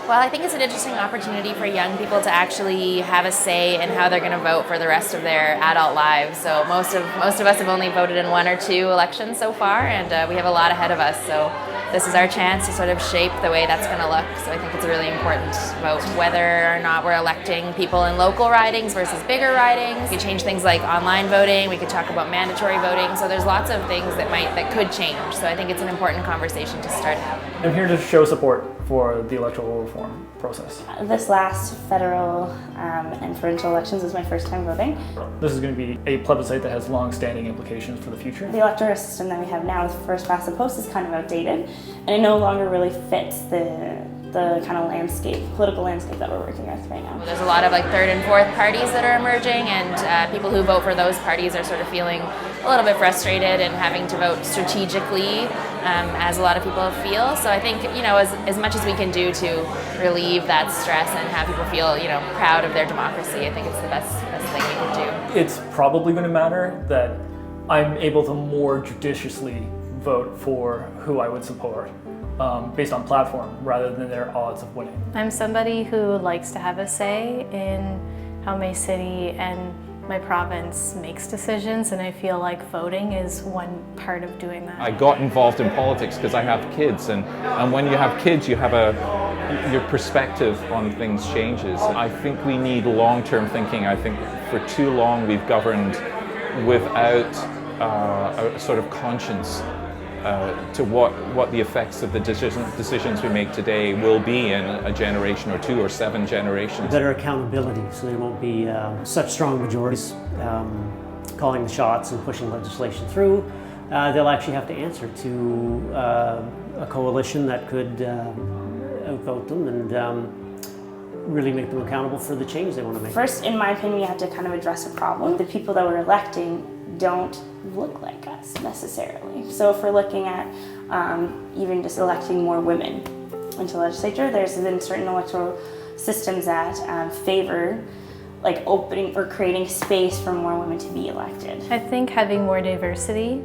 Well, I think it's an interesting opportunity for young people to actually have a say in how they're going to vote for the rest of their adult lives. So most of us have only voted in 1 or 2 elections so far, and we have a lot ahead of us. So this is our chance to sort of shape the way that's going to look. So I think it's a really important vote. Whether or not we're electing people in local ridings versus bigger ridings, we could change things like online voting. We could talk about mandatory voting. So there's lots of things that could change. So I think it's an important conversation to start. I'm here to show support for the electoral reform process. This last federal and provincial elections is my first time voting. This is going to be a plebiscite that has long-standing implications for the future. The electoral system that we have now with first past the post is kind of outdated, and it no longer really fits the kind of political landscape that we're working with right now. There's a lot of third and fourth parties that are emerging, and people who vote for those parties are sort of feeling a little bit frustrated and having to vote strategically, as a lot of people feel. So I think, as much as we can do to relieve that stress and have people feel, proud of their democracy, I think it's the best thing we can do. It's probably going to matter that I'm able to more judiciously vote for who I would support, based on platform rather than their odds of winning. I'm somebody who likes to have a say in how my city and my province makes decisions, and I feel like voting is one part of doing that. I got involved in politics because I have kids, and when you have kids, you have your perspective on things changes. I think we need long-term thinking. I think for too long we've governed without a sort of conscience to what the effects of the decisions we make today will be in a generation or 2 or 7 generations. Better accountability, so there won't be such strong majorities calling the shots and pushing legislation through. They'll actually have to answer to a coalition that could outvote them and really make them accountable for the change they want to make. First, in my opinion, we have to kind of address a problem. The people that we're electing don't look like us necessarily. So if we're looking at even just electing more women into the legislature, there's been certain electoral systems that favor opening or creating space for more women to be elected. I think having more diversity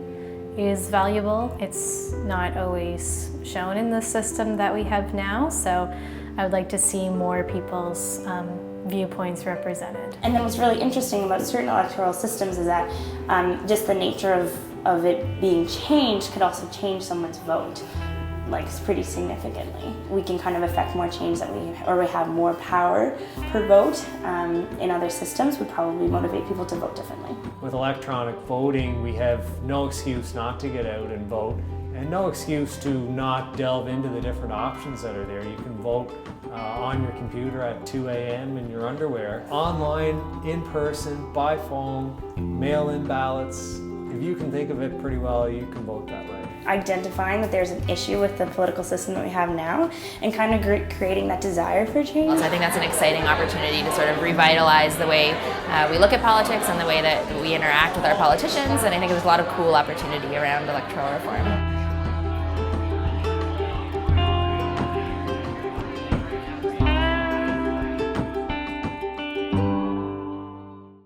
is valuable. It's not always shown in the system that we have now, so I would like to see more people's viewpoints represented. And then what's really interesting about certain electoral systems is that just the nature of it being changed could also change someone's vote, pretty significantly. We can kind of affect more change we have more power per vote. In other systems would probably motivate people to vote differently. With electronic voting, we have no excuse not to get out and vote, and no excuse to not delve into the different options that are there. You can vote on your computer at 2 a.m. in your underwear, online, in person, by phone, mail-in ballots. If you can think of it pretty well, you can vote that way. Identifying that there's an issue with the political system that we have now and kind of creating that desire for change. So I think that's an exciting opportunity to sort of revitalize the way we look at politics and the way that we interact with our politicians, and I think there's a lot of cool opportunity around electoral reform.